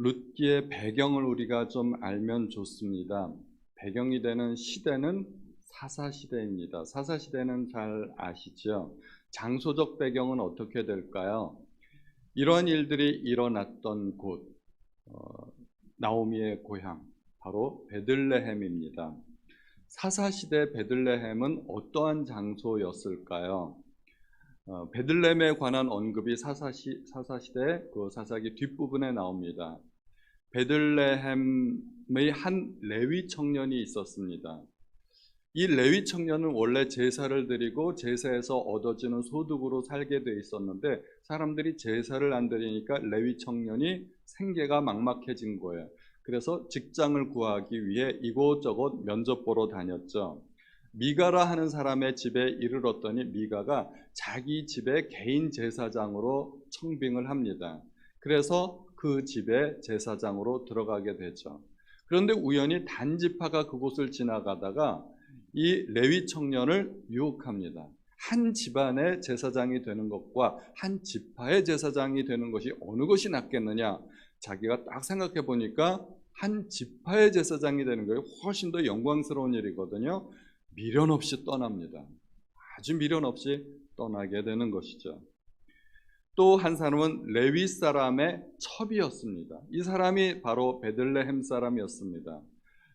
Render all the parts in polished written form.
룻기의 배경을 우리가 좀 알면 좋습니다. 배경이 되는 시대는 사사시대입니다. 사사시대는 잘 아시죠? 장소적 배경은 어떻게 될까요? 이런 일들이 일어났던 곳, 나오미의 고향, 바로 베들레헴입니다. 사사시대 베들레헴은 어떠한 장소였을까요? 베들레헴에 관한 언급이 사사시대 그 사사기 뒷부분에 나옵니다. 베들레헴의 한 레위 청년이 있었습니다. 이 레위 청년은 원래 제사를 드리고 제사에서 얻어지는 소득으로 살게 돼 있었는데 사람들이 제사를 안 드리니까 레위 청년이 생계가 막막해진 거예요. 그래서 직장을 구하기 위해 이곳저곳 면접 보러 다녔죠. 미가라 하는 사람의 집에 이르렀더니 미가가 자기 집에 개인 제사장으로 청빙을 합니다. 그래서 그 집에 제사장으로 들어가게 되죠. 그런데 우연히 단지파가 그곳을 지나가다가 이 레위 청년을 유혹합니다. 한 집안의 제사장이 되는 것과 한 지파의 제사장이 되는 것이 어느 것이 낫겠느냐? 자기가 딱 생각해 보니까 한 지파의 제사장이 되는 것이 훨씬 더 영광스러운 일이거든요. 미련 없이 떠납니다. 아주 미련 없이 떠나게 되는 것이죠. 또 한 사람은 레위 사람의 첩이었습니다. 이 사람이 바로 베들레헴 사람이었습니다.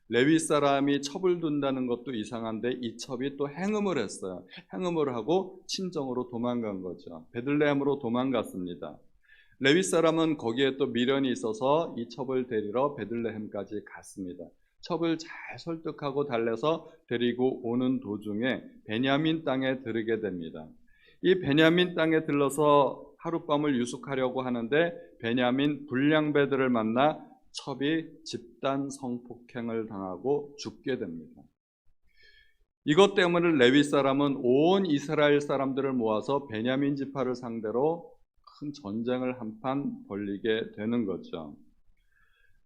레위 사람이 첩을 둔다는 것도 이상한데 이 첩이 또 행음을 했어요. 행음을 하고 친정으로 도망간 거죠. 베들레헴으로 도망갔습니다. 레위 사람은 거기에 또 미련이 있어서 이 첩을 데리러 베들레헴까지 갔습니다. 첩을 잘 설득하고 달래서 데리고 오는 도중에 베냐민 땅에 들르게 됩니다. 이 베냐민 땅에 들러서 하룻밤을 유숙하려고 하는데 베냐민 불량배들을 만나 첩이 집단 성폭행을 당하고 죽게 됩니다. 이것 때문에 레위 사람은 온 이스라엘 사람들을 모아서 베냐민 지파를 상대로 큰 전쟁을 한판 벌이게 되는 거죠.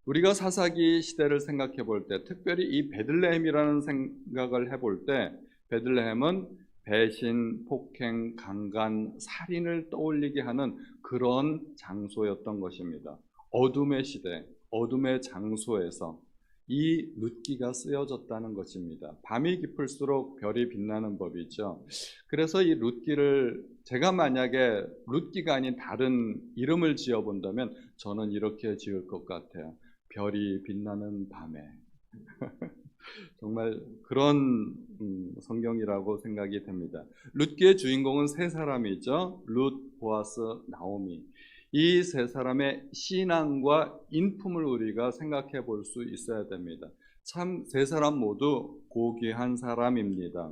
우리가 사사기 시대를 생각해 볼 때, 특별히 이 베들레헴이라는 생각을 해볼 때, 베들레헴은 배신, 폭행, 강간, 살인을 떠올리게 하는 그런 장소였던 것입니다. 어둠의 시대, 어둠의 장소에서 이 룻기가 쓰여졌다는 것입니다. 밤이 깊을수록 별이 빛나는 법이죠. 그래서 이 룻기를 제가 만약에 룻기가 아닌 다른 이름을 지어본다면 저는 이렇게 지을 것 같아요. 별이 빛나는 밤에. 정말 그런 성경이라고 생각이 됩니다. 룻기의 주인공은 세 사람이죠. 룻, 보아스, 나오미. 이 세 사람의 신앙과 인품을 우리가 생각해 볼 수 있어야 됩니다. 참 세 사람 모두 고귀한 사람입니다.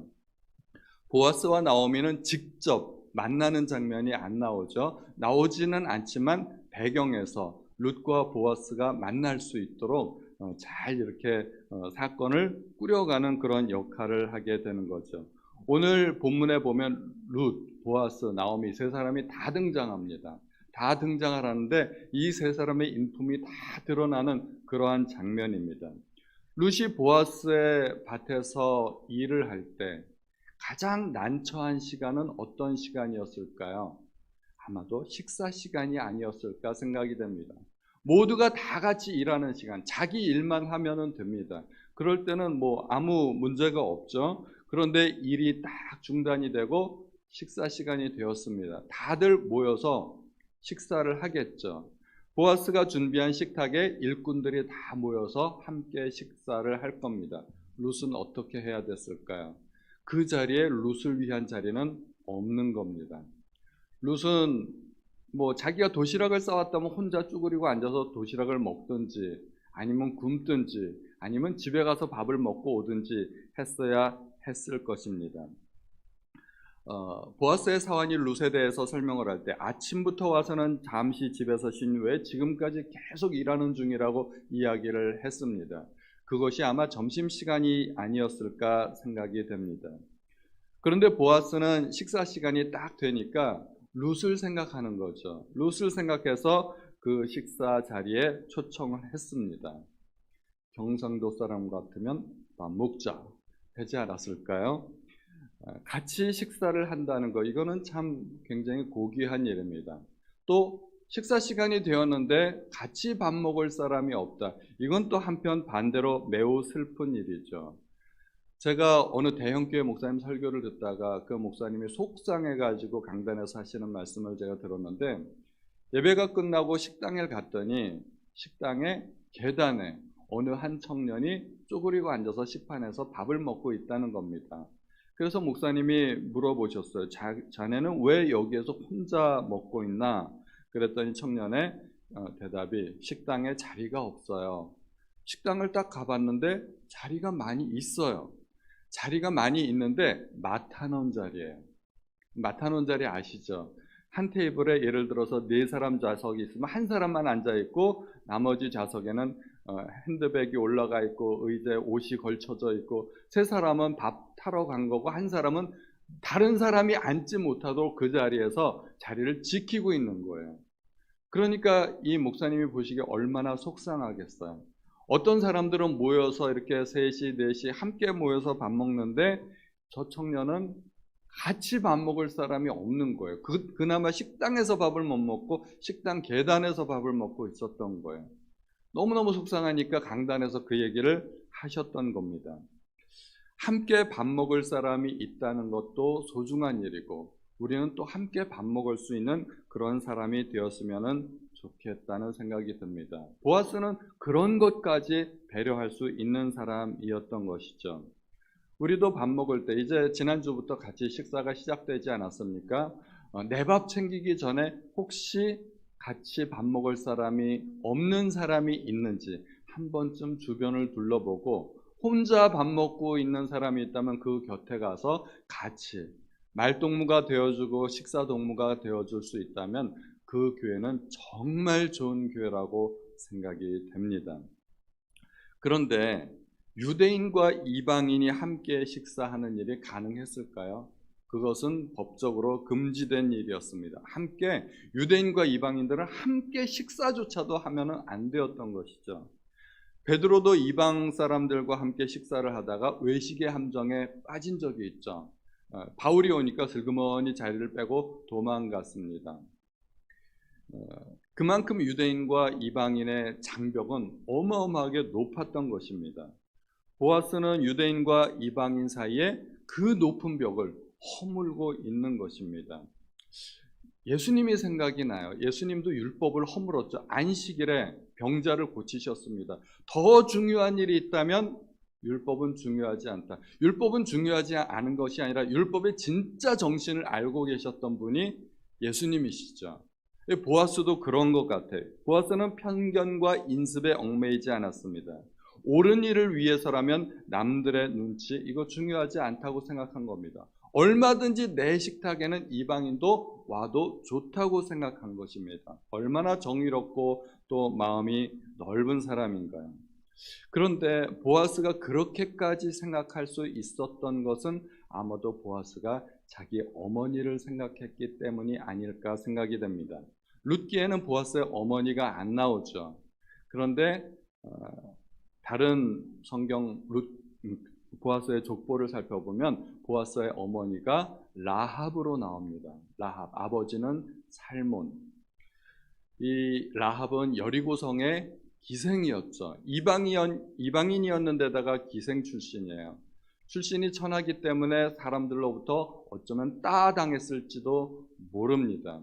보아스와 나오미는 직접 만나는 장면이 안 나오죠. 나오지는 않지만 배경에서 룻과 보아스가 만날 수 있도록 잘 이렇게 사건을 꾸려가는 그런 역할을 하게 되는 거죠. 오늘 본문에 보면 룻, 보아스, 나오미 세 사람이 다 등장합니다. 다 등장을 하는데 이 세 사람의 인품이 다 드러나는 그러한 장면입니다. 룻이 보아스의 밭에서 일을 할 때 가장 난처한 시간은 어떤 시간이었을까요? 아마도 식사 시간이 아니었을까 생각이 됩니다. 모두가 다 같이 일하는 시간, 자기 일만 하면 됩니다. 그럴 때는 뭐 아무 문제가 없죠. 그런데 일이 딱 중단이 되고 식사 시간이 되었습니다. 다들 모여서 식사를 하겠죠. 보아스가 준비한 식탁에 일꾼들이 다 모여서 함께 식사를 할 겁니다. 룻은 어떻게 해야 됐을까요? 그 자리에 룻을 위한 자리는 없는 겁니다. 룻은 뭐 자기가 도시락을 싸왔다면 혼자 쭈그리고 앉아서 도시락을 먹든지 아니면 굶든지 아니면 집에 가서 밥을 먹고 오든지 했어야 했을 것입니다. 보아스의 사환이 룻에 대해서 설명을 할 때 아침부터 와서는 잠시 집에서 쉰 후에 지금까지 계속 일하는 중이라고 이야기를 했습니다. 그것이 아마 점심시간이 아니었을까 생각이 됩니다. 그런데 보아스는 식사 시간이 딱 되니까 룻을 생각하는 거죠. 룻을 생각해서 그 식사 자리에 초청을 했습니다. 경상도 사람 같으면 밥 먹자 되지 않았을까요? 같이 식사를 한다는 거, 이거는 참 굉장히 고귀한 일입니다. 또 식사 시간이 되었는데 같이 밥 먹을 사람이 없다. 이건 또 한편 반대로 매우 슬픈 일이죠. 제가 어느 대형교회 목사님 설교를 듣다가 그 목사님이 속상해가지고 강단에서 하시는 말씀을 제가 들었는데, 예배가 끝나고 식당에 갔더니 식당에 계단에 어느 한 청년이 쪼그리고 앉아서 식판에서 밥을 먹고 있다는 겁니다. 그래서 목사님이 물어보셨어요. 자네는 왜 여기에서 혼자 먹고 있나? 그랬더니 청년의 대답이, 식당에 자리가 없어요. 식당을 딱 가봤는데 자리가 많이 있어요. 자리가 많이 있는데 맡아놓은 자리예요. 맡아놓은 자리 아시죠? 한 테이블에 예를 들어서 4사람 좌석이 있으면 한 사람만 앉아있고, 나머지 좌석에는 핸드백이 올라가 있고 의자에 옷이 걸쳐져 있고, 3사람은 밥 타러 간 거고 한 사람은 다른 사람이 앉지 못하도록 그 자리에서 자리를 지키고 있는 거예요. 그러니까 이 목사님이 보시기에 얼마나 속상하겠어요. 어떤 사람들은 모여서 이렇게 3시, 4시 함께 모여서 밥 먹는데 저 청년은 같이 밥 먹을 사람이 없는 거예요. 그나마 식당에서 밥을 못 먹고 식당 계단에서 밥을 먹고 있었던 거예요. 너무너무 속상하니까 강단에서 그 얘기를 하셨던 겁니다. 함께 밥 먹을 사람이 있다는 것도 소중한 일이고, 우리는 또 함께 밥 먹을 수 있는 그런 사람이 되었으면 좋겠다는 생각이 듭니다. 보아스는 그런 것까지 배려할 수 있는 사람이었던 것이죠. 우리도 밥 먹을 때, 이제 지난주부터 같이 식사가 시작되지 않았습니까? 내 밥 챙기기 전에 혹시 같이 밥 먹을 사람이 없는 사람이 있는지 한 번쯤 주변을 둘러보고, 혼자 밥 먹고 있는 사람이 있다면 그 곁에 가서 같이 말동무가 되어주고 식사동무가 되어줄 수 있다면 그 교회는 정말 좋은 교회라고 생각이 됩니다. 그런데 유대인과 이방인이 함께 식사하는 일이 가능했을까요? 그것은 법적으로 금지된 일이었습니다. 함께, 유대인과 이방인들은 함께 식사조차도 하면 안 되었던 것이죠. 베드로도 이방 사람들과 함께 식사를 하다가 외식의 함정에 빠진 적이 있죠. 바울이 오니까 슬그머니 자리를 빼고 도망갔습니다. 그만큼 유대인과 이방인의 장벽은 어마어마하게 높았던 것입니다. 보아스는 유대인과 이방인 사이에 그 높은 벽을 허물고 있는 것입니다. 예수님이 생각이 나요. 예수님도 율법을 허물었죠. 안식일에 병자를 고치셨습니다. 더 중요한 일이 있다면 율법은 중요하지 않다. 율법은 중요하지 않은 것이 아니라 율법의 진짜 정신을 알고 계셨던 분이 예수님이시죠. 보아스도 그런 것 같아요. 보아스는 편견과 인습에 얽매이지 않았습니다. 옳은 일을 위해서라면 남들의 눈치, 이거 중요하지 않다고 생각한 겁니다. 얼마든지 내 식탁에는 이방인도 와도 좋다고 생각한 것입니다. 얼마나 정의롭고 또 마음이 넓은 사람인가요? 그런데 보아스가 그렇게까지 생각할 수 있었던 것은 아마도 보아스가 자기 어머니를 생각했기 때문이 아닐까 생각이 됩니다. 룻기에는 보아스의 어머니가 안 나오죠. 그런데 다른 성경 보아스의 족보를 살펴보면 보아스의 어머니가 라합으로 나옵니다. 라합, 아버지는 살몬. 이 라합은 여리고성의 기생이었죠. 이방인이었는데다가 기생 출신이에요. 출신이 천하기 때문에 사람들로부터 어쩌면 따당했을지도 모릅니다.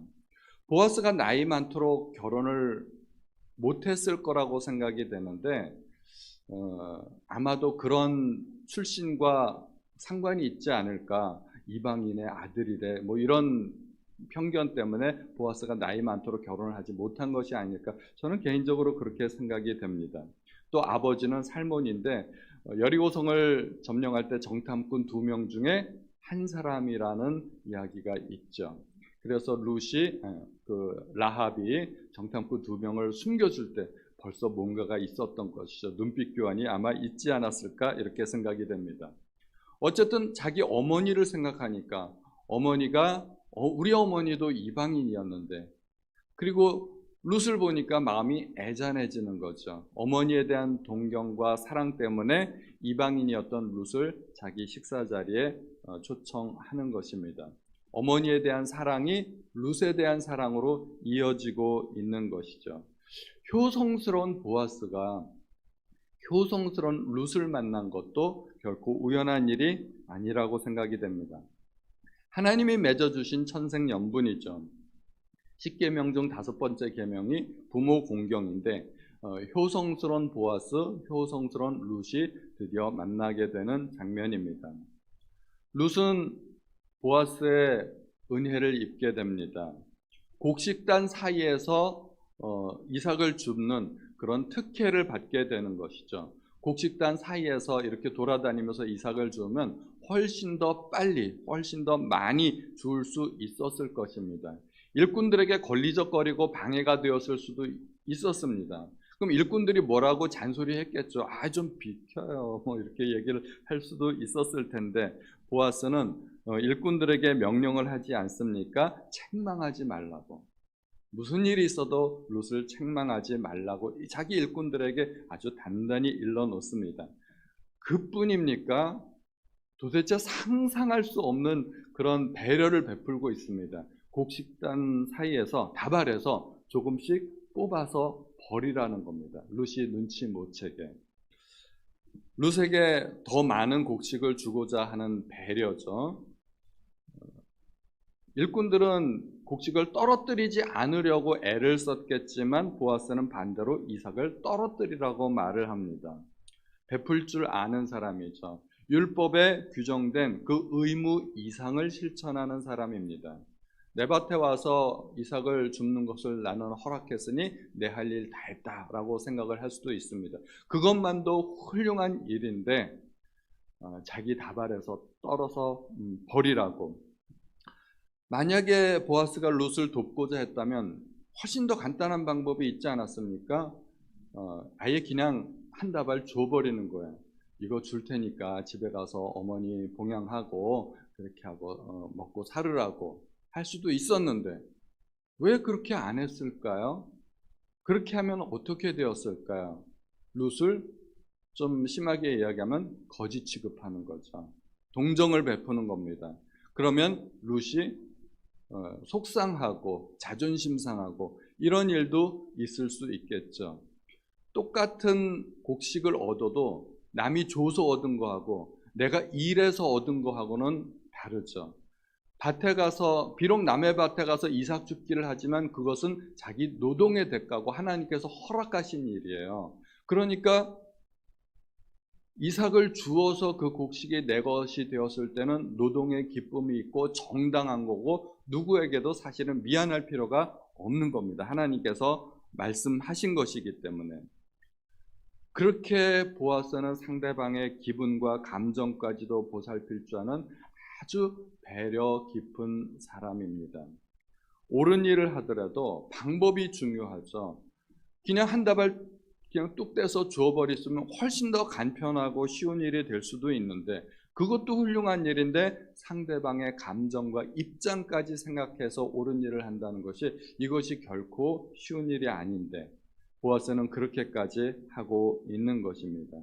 보아스가 나이 많도록 결혼을 못했을 거라고 생각이 되는데, 아마도 그런 출신과 상관이 있지 않을까. 이방인의 아들이래, 뭐 이런 편견 때문에 보아스가 나이 많도록 결혼을 하지 못한 것이 아닐까. 저는 개인적으로 그렇게 생각이 됩니다. 또 아버지는 살몬인데 여리고성을 점령할 때 정탐꾼 2명 중에 한 사람이라는 이야기가 있죠. 그래서 룻이 라합이 정탐꾼 2명을 숨겨줄 때 벌써 뭔가가 있었던 것이죠. 눈빛 교환이 아마 있지 않았을까 이렇게 생각이 됩니다. 어쨌든 자기 어머니를 생각하니까, 어머니가 우리 어머니도 이방인이었는데, 그리고 룻을 보니까 마음이 애잔해지는 거죠. 어머니에 대한 동경과 사랑 때문에 이방인이었던 룻을 자기 식사 자리에 초청하는 것입니다. 어머니에 대한 사랑이 룻에 대한 사랑으로 이어지고 있는 것이죠. 효성스러운 보아스가 효성스러운 룻을 만난 것도 결코 우연한 일이 아니라고 생각이 됩니다. 하나님이 맺어주신 천생연분이죠. 10계명 중 5번째 계명이 부모 공경인데 효성스러운 보아스, 효성스러운 룻이 드디어 만나게 되는 장면입니다. 룻은 보아스의 은혜를 입게 됩니다. 곡식단 사이에서 이삭을 줍는 그런 특혜를 받게 되는 것이죠. 곡식단 사이에서 이렇게 돌아다니면서 이삭을 주면 훨씬 더 빨리, 훨씬 더 많이 줄 수 있었을 것입니다. 일꾼들에게 걸리적거리고 방해가 되었을 수도 있었습니다. 그럼 일꾼들이 뭐라고 잔소리했겠죠. 좀 비켜요. 뭐 이렇게 얘기를 할 수도 있었을 텐데 보아스는 일꾼들에게 명령을 하지 않습니까? 책망하지 말라고. 무슨 일이 있어도 룻을 책망하지 말라고 자기 일꾼들에게 아주 단단히 일러놓습니다. 그뿐입니까? 도대체 상상할 수 없는 그런 배려를 베풀고 있습니다. 곡식단 사이에서 다발해서 조금씩 뽑아서 버리라는 겁니다. 룻이 눈치 못 채게. 룻에게 더 많은 곡식을 주고자 하는 배려죠. 일꾼들은 곡식을 떨어뜨리지 않으려고 애를 썼겠지만 보아스는 반대로 이삭을 떨어뜨리라고 말을 합니다. 베풀 줄 아는 사람이죠. 율법에 규정된 그 의무 이상을 실천하는 사람입니다. 내 밭에 와서 이삭을 줍는 것을 나는 허락했으니 내 할 일 다 했다라고 생각을 할 수도 있습니다. 그것만도 훌륭한 일인데 자기 다발에서 떨어서 버리라고. 만약에 보아스가 룻을 돕고자 했다면 훨씬 더 간단한 방법이 있지 않았습니까? 아예 그냥 한 다발 줘버리는 거예요. 이거 줄 테니까 집에 가서 어머니 봉양하고 그렇게 하고 먹고 살으라고 할 수도 있었는데 왜 그렇게 안 했을까요? 그렇게 하면 어떻게 되었을까요? 룻을 좀 심하게 이야기하면 거지 취급하는 거죠. 동정을 베푸는 겁니다. 그러면 룻이 속상하고 자존심 상하고 이런 일도 있을 수 있겠죠. 똑같은 곡식을 얻어도 남이 줘서 얻은 거하고 내가 일해서 얻은 거하고는 다르죠. 밭에 가서 비록 남의 밭에 가서 이삭 줍기를 하지만 그것은 자기 노동의 대가고 하나님께서 허락하신 일이에요. 그러니까 이삭을 주어서 그 곡식이 내 것이 되었을 때는 노동의 기쁨이 있고 정당한 거고 누구에게도 사실은 미안할 필요가 없는 겁니다. 하나님께서 말씀하신 것이기 때문에. 그렇게 보아스는 상대방의 기분과 감정까지도 보살필 줄 아는 아주 배려 깊은 사람입니다. 옳은 일을 하더라도 방법이 중요하죠. 그냥 한 다발 그냥 뚝 떼서 주워버렸으면 훨씬 더 간편하고 쉬운 일이 될 수도 있는데 그것도 훌륭한 일인데 상대방의 감정과 입장까지 생각해서 옳은 일을 한다는 것이 이것이 결코 쉬운 일이 아닌데 보아스는 그렇게까지 하고 있는 것입니다.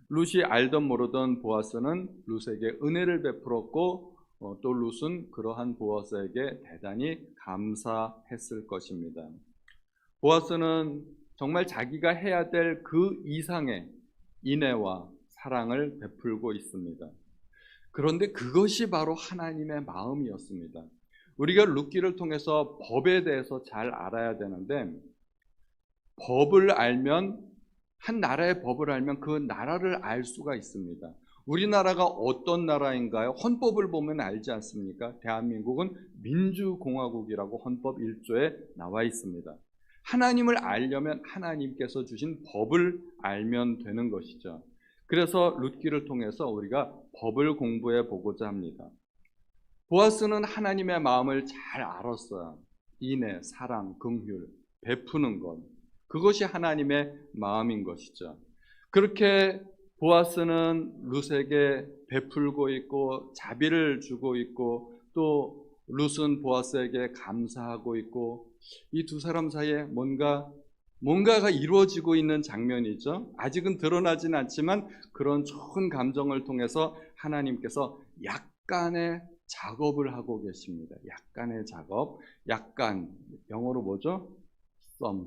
룻이 알던 모르던 보아스는 룻에게 은혜를 베풀었고 또 룻은 그러한 보아스에게 대단히 감사했을 것입니다. 보아스는 정말 자기가 해야 될 그 이상의 인애와 사랑을 베풀고 있습니다. 그런데 그것이 바로 하나님의 마음이었습니다. 우리가 룻기를 통해서 법에 대해서 잘 알아야 되는데 법을 알면 한 나라의 법을 알면 그 나라를 알 수가 있습니다. 우리나라가 어떤 나라인가요? 헌법을 보면 알지 않습니까? 대한민국은 민주공화국이라고 헌법 1조에 나와 있습니다. 하나님을 알려면 하나님께서 주신 법을 알면 되는 것이죠. 그래서 룻기를 통해서 우리가 법을 공부해 보고자 합니다. 보아스는 하나님의 마음을 잘 알았어요. 인애, 사랑, 긍휼, 베푸는 것. 그것이 하나님의 마음인 것이죠. 그렇게 보아스는 룻에게 베풀고 있고 자비를 주고 있고 또 룻은 보아스에게 감사하고 있고 이 두 사람 사이에 뭔가가 이루어지고 있는 장면이죠. 아직은 드러나진 않지만 그런 좋은 감정을 통해서 하나님께서 약간의 작업을 하고 계십니다. 약간의 작업, 약간 영어로 뭐죠? 썸.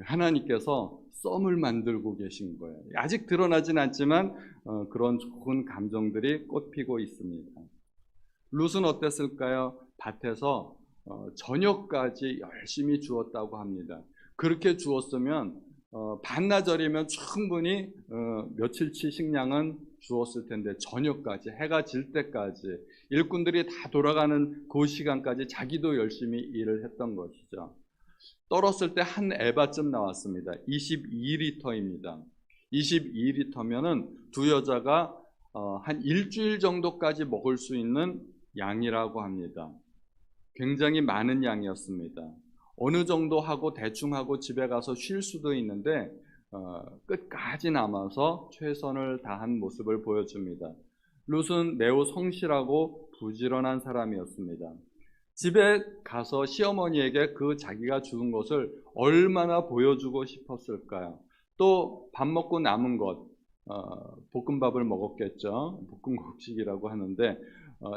하나님께서 썸을 만들고 계신 거예요. 아직 드러나진 않지만 그런 좋은 감정들이 꽃피고 있습니다. 룻은 어땠을까요? 밭에서 저녁까지 열심히 주었다고 합니다. 그렇게 주었으면 반나절이면 충분히 며칠치 식량은 주었을 텐데 저녁까지 해가 질 때까지 일꾼들이 다 돌아가는 그 시간까지 자기도 열심히 일을 했던 것이죠. 떨었을 때 한 에바쯤 나왔습니다. 22리터입니다. 22리터면은 두 여자가 한 일주일 정도까지 먹을 수 있는 양이라고 합니다. 굉장히 많은 양이었습니다. 어느 정도 하고 대충 하고 집에 가서 쉴 수도 있는데 끝까지 남아서 최선을 다한 모습을 보여줍니다. 룻은 매우 성실하고 부지런한 사람이었습니다. 집에 가서 시어머니에게 그 자기가 주운 것을 얼마나 보여주고 싶었을까요? 또 밥 먹고 남은 것, 볶음밥을 먹었겠죠. 볶음국식이라고 하는데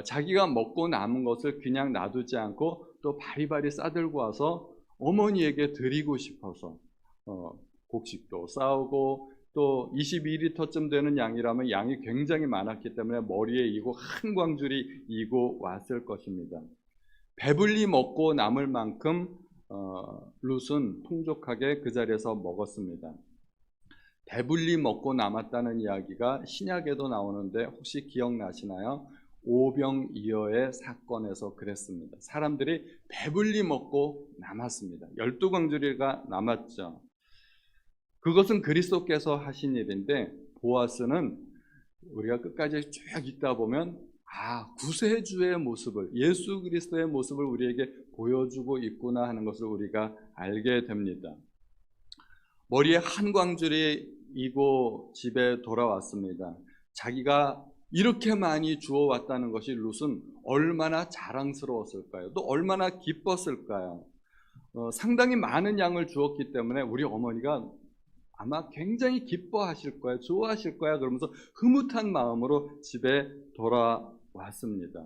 자기가 먹고 남은 것을 그냥 놔두지 않고 또 바리바리 싸들고 와서 어머니에게 드리고 싶어서 곡식도 싸우고 또 22리터쯤 되는 양이라면 양이 굉장히 많았기 때문에 머리에 이고 한 광줄이 이고 왔을 것입니다. 배불리 먹고 남을 만큼 룻은 풍족하게 그 자리에서 먹었습니다. 배불리 먹고 남았다는 이야기가 신약에도 나오는데 혹시 기억나시나요? 오병이어의 사건에서 그랬습니다. 사람들이 배불리 먹고 남았습니다. 12광주리가 남았죠. 그것은 그리스도께서 하신 일인데 보아스는 우리가 끝까지 쭉 읽다 보면 구세주의 모습을, 예수 그리스도의 모습을 우리에게 보여주고 있구나 하는 것을 우리가 알게 됩니다. 머리에 한 광줄이 이고 집에 돌아왔습니다. 자기가 이렇게 많이 주워왔다는 것이 룻은 얼마나 자랑스러웠을까요? 또 얼마나 기뻤을까요? 상당히 많은 양을 주었기 때문에 우리 어머니가 아마 굉장히 기뻐하실 거야, 좋아하실 거야 그러면서 흐뭇한 마음으로 집에 돌아왔습니다.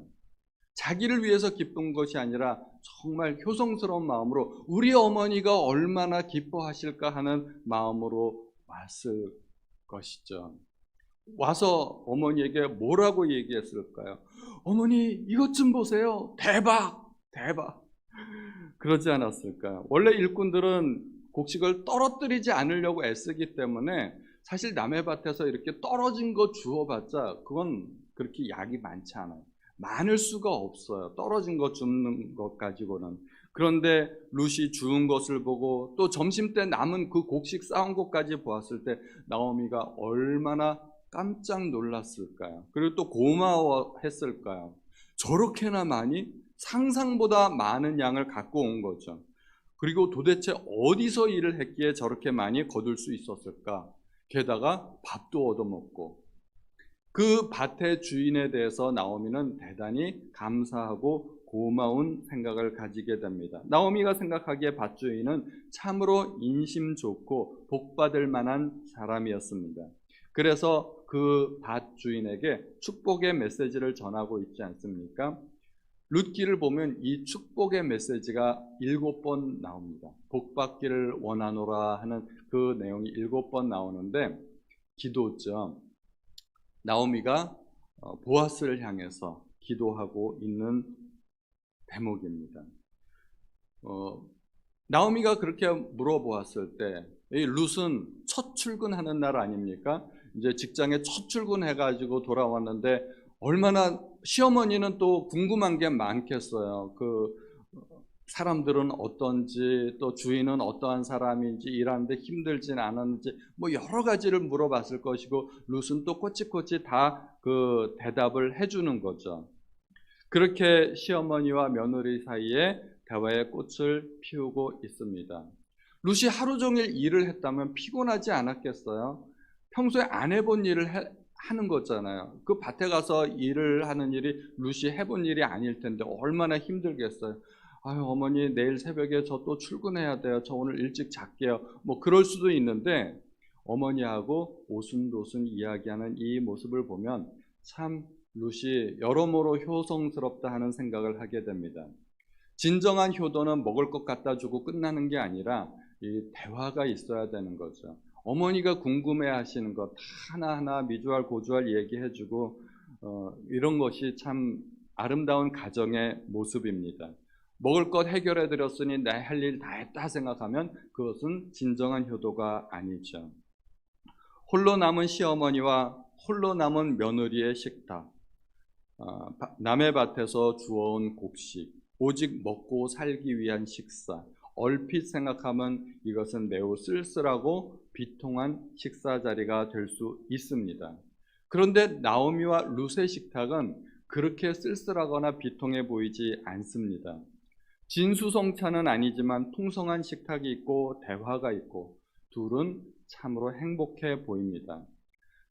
자기를 위해서 기쁜 것이 아니라 정말 효성스러운 마음으로 우리 어머니가 얼마나 기뻐하실까 하는 마음으로 왔을 것이죠. 와서 어머니에게 뭐라고 얘기했을까요? 어머니 이것 좀 보세요. 대박! 대박! 그러지 않았을까요? 원래 일꾼들은 곡식을 떨어뜨리지 않으려고 애쓰기 때문에 사실 남의 밭에서 이렇게 떨어진 거 주워봤자 그건 그렇게 약이 많지 않아요. 많을 수가 없어요. 떨어진 거 줍는 것 가지고는. 그런데 룻이 주운 것을 보고 또 점심때 남은 그 곡식 쌓은 것까지 보았을 때 나오미가 얼마나 깜짝 놀랐을까요? 그리고 또 고마워했을까요? 저렇게나 많이 상상보다 많은 양을 갖고 온 거죠. 그리고 도대체 어디서 일을 했기에 저렇게 많이 거둘 수 있었을까? 게다가 밥도 얻어먹고 그 밭의 주인에 대해서 나오미는 대단히 감사하고 고마운 생각을 가지게 됩니다. 나오미가 생각하기에 밭주인은 참으로 인심 좋고 복받을 만한 사람이었습니다. 그래서 그 밭주인에게 축복의 메시지를 전하고 있지 않습니까? 룻기를 보면 이 축복의 메시지가 7번 나옵니다. 복받기를 원하노라 하는 그 내용이 7번 나오는데 기도죠. 나오미가 보아스를 향해서 기도하고 있는 대목입니다. 나오미가 그렇게 물어보았을 때 이 룻은 첫 출근하는 날 아닙니까? 이제 직장에 첫 출근해가지고 돌아왔는데 얼마나 시어머니는 또 궁금한 게 많겠어요. 그 사람들은 어떤지 또 주인은 어떠한 사람인지 일하는데 힘들진 않았는지 뭐 여러 가지를 물어봤을 것이고 룻은 또 꼬치꼬치 다 그 대답을 해주는 거죠. 그렇게 시어머니와 며느리 사이에 대화의 꽃을 피우고 있습니다. 룻이 하루 종일 일을 했다면 피곤하지 않았겠어요? 평소에 안 해본 일을 하는 거잖아요. 그 밭에 가서 일을 하는 일이 룻이 해본 일이 아닐 텐데 얼마나 힘들겠어요. 아유 어머니 내일 새벽에 저 또 출근해야 돼요. 저 오늘 일찍 잘게요. 뭐 그럴 수도 있는데 어머니하고 오순도순 이야기하는 이 모습을 보면 참 룻이 여러모로 효성스럽다 하는 생각을 하게 됩니다. 진정한 효도는 먹을 것 갖다 주고 끝나는 게 아니라 이 대화가 있어야 되는 거죠. 어머니가 궁금해 하시는 것 하나하나 미주알 고주알 얘기해 주고 이런 것이 참 아름다운 가정의 모습입니다. 먹을 것 해결해 드렸으니 내 할 일 다 했다 생각하면 그것은 진정한 효도가 아니죠. 홀로 남은 시어머니와 홀로 남은 며느리의 식탁, 남의 밭에서 주워온 곡식, 오직 먹고 살기 위한 식사. 얼핏 생각하면 이것은 매우 쓸쓸하고 비통한 식사 자리가 될 수 있습니다. 그런데 나오미와 룻의 식탁은 그렇게 쓸쓸하거나 비통해 보이지 않습니다. 진수성찬은 아니지만 풍성한 식탁이 있고 대화가 있고 둘은 참으로 행복해 보입니다.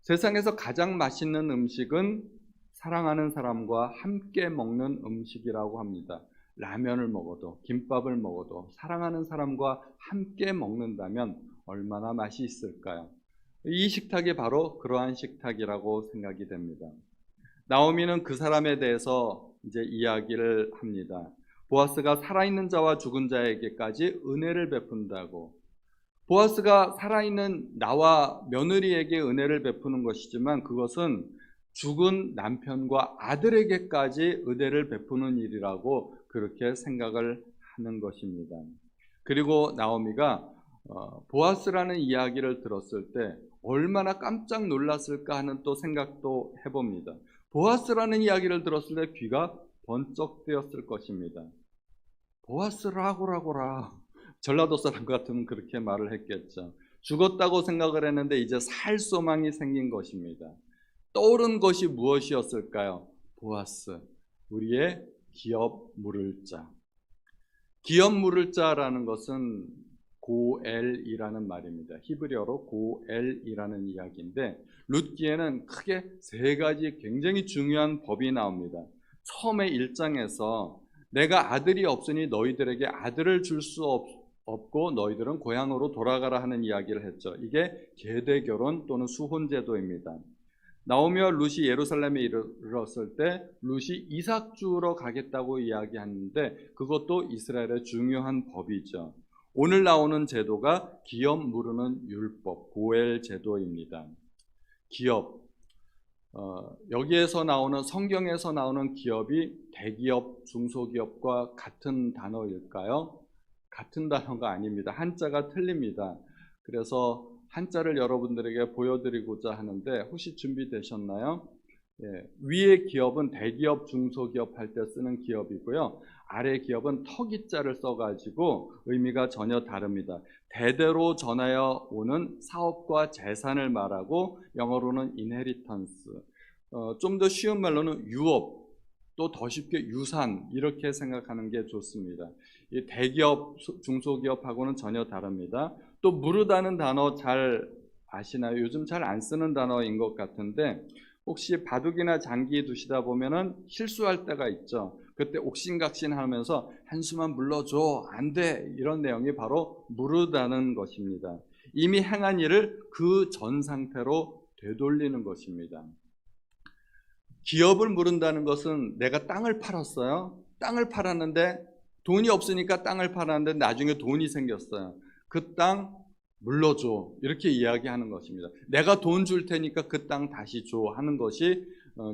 세상에서 가장 맛있는 음식은 사랑하는 사람과 함께 먹는 음식이라고 합니다. 라면을 먹어도 김밥을 먹어도 사랑하는 사람과 함께 먹는다면 얼마나 맛이 있을까요? 이 식탁이 바로 그러한 식탁이라고 생각이 됩니다. 나오미는 그 사람에 대해서 이제 이야기를 합니다. 보아스가 살아있는 자와 죽은 자에게까지 은혜를 베푼다고. 보아스가 살아있는 나와 며느리에게 은혜를 베푸는 것이지만 그것은 죽은 남편과 아들에게까지 은혜를 베푸는 일이라고 그렇게 생각을 하는 것입니다. 그리고 나오미가 보아스라는 이야기를 들었을 때 얼마나 깜짝 놀랐을까 하는 또 생각도 해봅니다. 보아스라는 이야기를 들었을 때 귀가 번쩍 뜨였을 것입니다. 보아스라고라고라. 전라도 사람 같으면 그렇게 말을 했겠죠. 죽었다고 생각을 했는데 이제 살 소망이 생긴 것입니다. 떠오른 것이 무엇이었을까요? 보아스, 우리의 기업 물을 자. 기업 물을 자라는 것은 고엘이라는 말입니다. 히브리어로 고엘이라는 이야기인데 룻기에는 크게 세 가지 굉장히 중요한 법이 나옵니다. 처음에 1장에서 내가 아들이 없으니 너희들에게 아들을 줄 수 없고 너희들은 고향으로 돌아가라 하는 이야기를 했죠. 이게 계대 결혼 또는 수혼 제도입니다. 나오미와 룻이 예루살렘에 이르렀을 때 룻이 이삭 주우러 가겠다고 이야기하는데 그것도 이스라엘의 중요한 법이죠. 오늘 나오는 제도가 기업 무르는 율법, 고엘 제도입니다. 기업, 여기에서 나오는 성경에서 나오는 기업이 대기업, 중소기업과 같은 단어일까요? 같은 단어가 아닙니다. 한자가 틀립니다. 그래서 한자를 여러분들에게 보여드리고자 하는데 혹시 준비되셨나요? 예, 위의 기업은 대기업, 중소기업 할 때 쓰는 기업이고요. 아래 기업은 터기자를 써가지고 의미가 전혀 다릅니다. 대대로 전하여 오는 사업과 재산을 말하고 영어로는 inheritance. 좀 더 쉬운 말로는 유업, 또 더 쉽게 유산 이렇게 생각하는 게 좋습니다. 이 대기업, 중소기업하고는 전혀 다릅니다. 또 무르다는 단어 잘 아시나요? 요즘 잘 안 쓰는 단어인 것 같은데 혹시 바둑이나 장기 두시다 보면은 실수할 때가 있죠. 그때 옥신각신 하면서 한수만 물러줘 안 돼 이런 내용이 바로 무르다는 것입니다. 이미 행한 일을 그 전 상태로 되돌리는 것입니다. 기업을 무른다는 것은 내가 땅을 팔았어요. 땅을 팔았는데 돈이 없으니까 땅을 팔았는데 나중에 돈이 생겼어요. 그 땅 물러줘 이렇게 이야기하는 것입니다. 내가 돈 줄 테니까 그 땅 다시 줘 하는 것이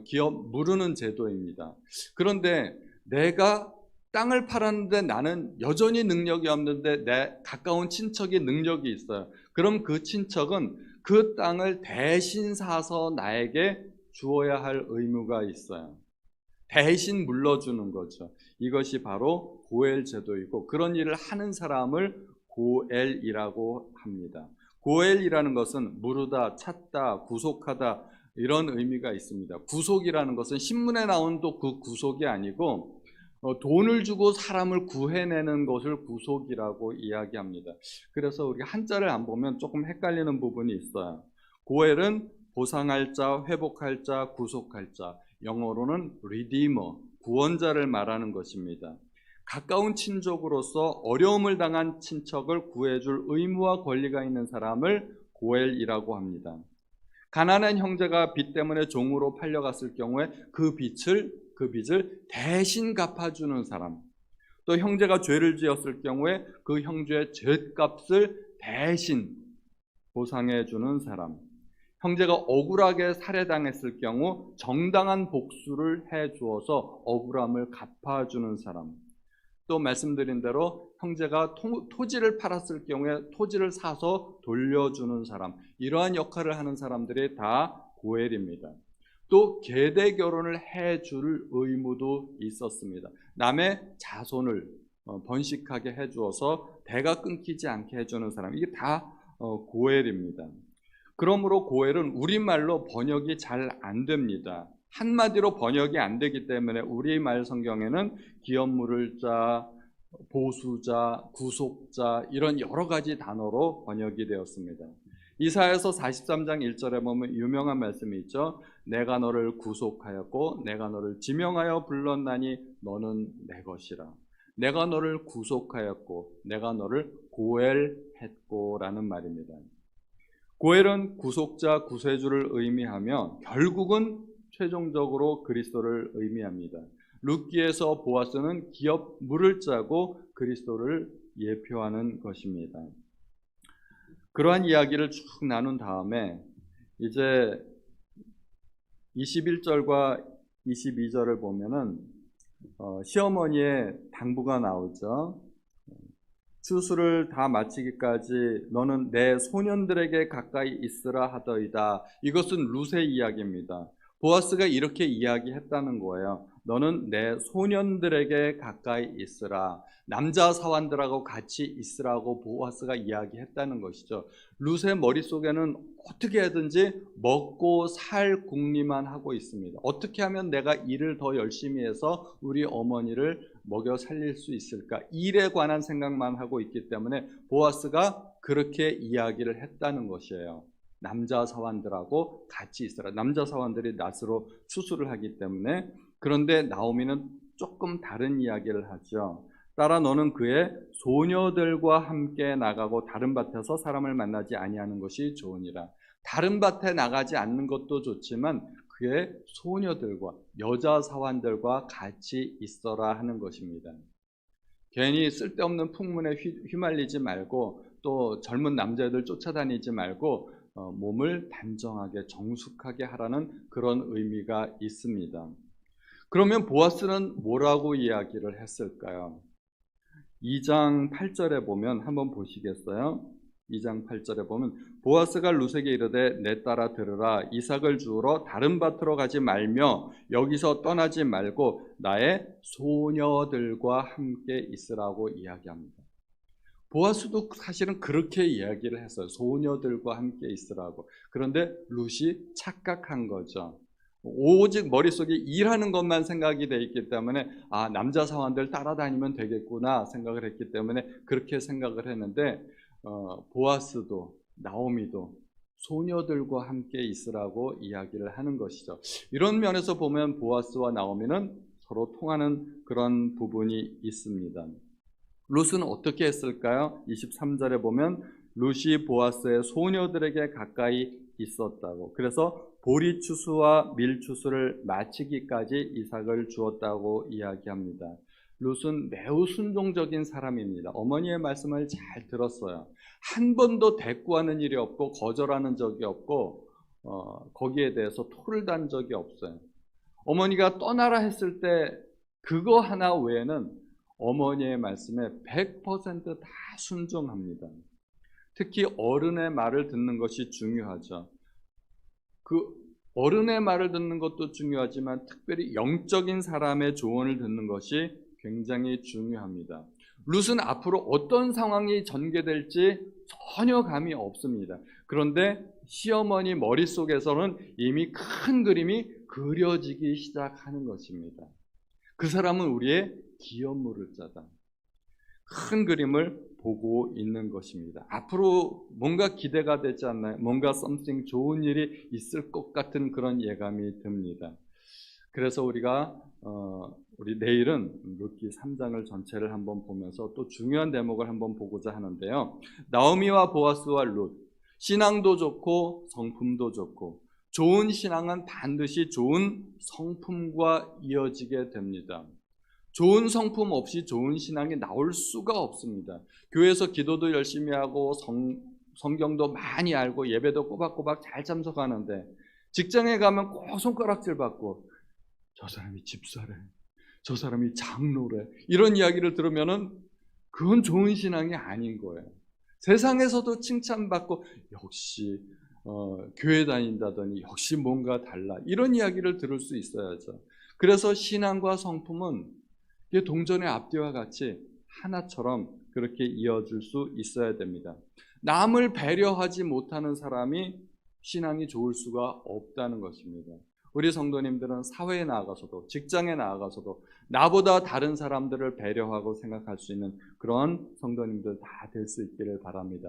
기업 무르는 제도입니다. 그런데 내가 땅을 팔았는데 나는 여전히 능력이 없는데 내 가까운 친척이 능력이 있어요. 그럼 그 친척은 그 땅을 대신 사서 나에게 주어야 할 의무가 있어요. 대신 물러주는 거죠. 이것이 바로 고엘 제도이고 그런 일을 하는 사람을 고엘이라고 합니다. 고엘이라는 것은 무르다, 찾다, 구속하다 이런 의미가 있습니다. 구속이라는 것은 신문에 나온 또 그 구속이 아니고 돈을 주고 사람을 구해내는 것을 구속이라고 이야기합니다. 그래서 우리가 한자를 안 보면 조금 헷갈리는 부분이 있어요. 고엘은 보상할 자, 회복할 자, 구속할 자, 영어로는 redeemer, 구원자를 말하는 것입니다. 가까운 친족으로서 어려움을 당한 친척을 구해줄 의무와 권리가 있는 사람을 고엘이라고 합니다. 가난한 형제가 빚 때문에 종으로 팔려갔을 경우에 그 빚을 대신 갚아주는 사람, 또 형제가 죄를 지었을 경우에 그 형제의 죄값을 대신 보상해 주는 사람, 형제가 억울하게 살해당했을 경우 정당한 복수를 해 주어서 억울함을 갚아주는 사람, 또 말씀드린 대로 형제가 토지를 팔았을 경우에 토지를 사서 돌려주는 사람, 이러한 역할을 하는 사람들이 다 고엘입니다. 또 계대 결혼을 해줄 의무도 있었습니다. 남의 자손을 번식하게 해주어서 대가 끊기지 않게 해주는 사람, 이게 다 고엘입니다. 그러므로 고엘은 우리말로 번역이 잘 안 됩니다. 한마디로 번역이 안 되기 때문에 우리말 성경에는 기업 물을 자, 보수자, 구속자 이런 여러 가지 단어로 번역이 되었습니다. 이사야서 43장 1절에 보면 유명한 말씀이 있죠. 내가 너를 구속하였고 내가 너를 지명하여 불렀나니 너는 내 것이라. 내가 너를 구속하였고 내가 너를 고엘했고 라는 말입니다. 고엘은 구속자, 구세주를 의미하며 결국은 최종적으로 그리스도를 의미합니다. 룻기에서 보아스는 기업 물을 짜고 그리스도를 예표하는 것입니다. 그러한 이야기를 쭉 나눈 다음에 이제 21절과 22절을 보면은 시어머니의 당부가 나오죠. 추수를 다 마치기까지 너는 내 소년들에게 가까이 있으라 하더이다. 이것은 룻의 이야기입니다. 보아스가 이렇게 이야기했다는 거예요. 너는 내 소년들에게 가까이 있으라. 남자 사환들하고 같이 있으라고 보아스가 이야기했다는 것이죠. 룻의 머릿속에는 어떻게 하든지 먹고 살 궁리만 하고 있습니다. 어떻게 하면 내가 일을 더 열심히 해서 우리 어머니를 먹여 살릴 수 있을까? 일에 관한 생각만 하고 있기 때문에 보아스가 그렇게 이야기를 했다는 것이에요. 남자 사환들하고 같이 있어라. 남자 사환들이 낫으로 추수를 하기 때문에. 그런데 나오미는 조금 다른 이야기를 하죠. 따라 너는 그의 소녀들과 함께 나가고 다른 밭에서 사람을 만나지 아니하는 것이 좋으니라. 다른 밭에 나가지 않는 것도 좋지만 그의 소녀들과 여자 사환들과 같이 있어라 하는 것입니다. 괜히 쓸데없는 풍문에 휘말리지 말고 또 젊은 남자애들 쫓아다니지 말고 몸을 단정하게 정숙하게 하라는 그런 의미가 있습니다. 그러면 보아스는 뭐라고 이야기를 했을까요? 2장 8절에 보면 한번 보시겠어요? 2장 8절에 보면 보아스가 룻에게 이르되 내 딸아 들으라. 이삭을 주우러 다른 밭으로 가지 말며 여기서 떠나지 말고 나의 소녀들과 함께 있으라고 이야기합니다. 보아스도 사실은 그렇게 이야기를 했어요. 소녀들과 함께 있으라고. 그런데 룻이 착각한 거죠. 오직 머릿속에 일하는 것만 생각이 돼 있기 때문에 남자 사환들 따라다니면 되겠구나 생각을 했기 때문에 그렇게 생각을 했는데 보아스도 나오미도 소녀들과 함께 있으라고 이야기를 하는 것이죠. 이런 면에서 보면 보아스와 나오미는 서로 통하는 그런 부분이 있습니다. 룻은 어떻게 했을까요? 23절에 보면 룻이 보아스의 소녀들에게 가까이 있었다고. 그래서 보리 추수와 밀 추수를 마치기까지 이삭을 주었다고 이야기합니다. 룻은 매우 순종적인 사람입니다. 어머니의 말씀을 잘 들었어요. 한 번도 대꾸하는 일이 없고 거절하는 적이 없고 거기에 대해서 토를 단 적이 없어요. 어머니가 떠나라 했을 때 그거 하나 외에는 어머니의 말씀에 100% 다 순종합니다. 특히 어른의 말을 듣는 것이 중요하죠. 그 어른의 말을 듣는 것도 중요하지만 특별히 영적인 사람의 조언을 듣는 것이 굉장히 중요합니다. 룻은 앞으로 어떤 상황이 전개될지 전혀 감이 없습니다. 그런데 시어머니 머릿속에서는 이미 큰 그림이 그려지기 시작하는 것입니다. 그 사람은 우리의 기업 물을 자다. 큰 그림을 보고 있는 것입니다. 앞으로 뭔가 기대가 되지 않나요? 뭔가 something 좋은 일이 있을 것 같은 그런 예감이 듭니다. 그래서 우리가 우리 내일은 룻기 3장을 전체를 한번 보면서 또 중요한 대목을 한번 보고자 하는데요. 나오미와 보아스와 룻, 신앙도 좋고 성품도 좋고, 좋은 신앙은 반드시 좋은 성품과 이어지게 됩니다. 좋은 성품 없이 좋은 신앙이 나올 수가 없습니다. 교회에서 기도도 열심히 하고 성경도 많이 알고 예배도 꼬박꼬박 잘 참석하는데, 직장에 가면 꼭 손가락질 받고 저 사람이 집사래, 저 사람이 장로래, 이런 이야기를 들으면은 그건 좋은 신앙이 아닌 거예요. 세상에서도 칭찬받고 역시 교회 다닌다더니 역시 뭔가 달라, 이런 이야기를 들을 수 있어야죠. 그래서 신앙과 성품은 이게 동전의 앞뒤와 같이 하나처럼 그렇게 이어질 수 있어야 됩니다. 남을 배려하지 못하는 사람이 신앙이 좋을 수가 없다는 것입니다. 우리 성도님들은 사회에 나아가서도, 직장에 나아가서도 나보다 다른 사람들을 배려하고 생각할 수 있는 그런 성도님들 다 될 수 있기를 바랍니다.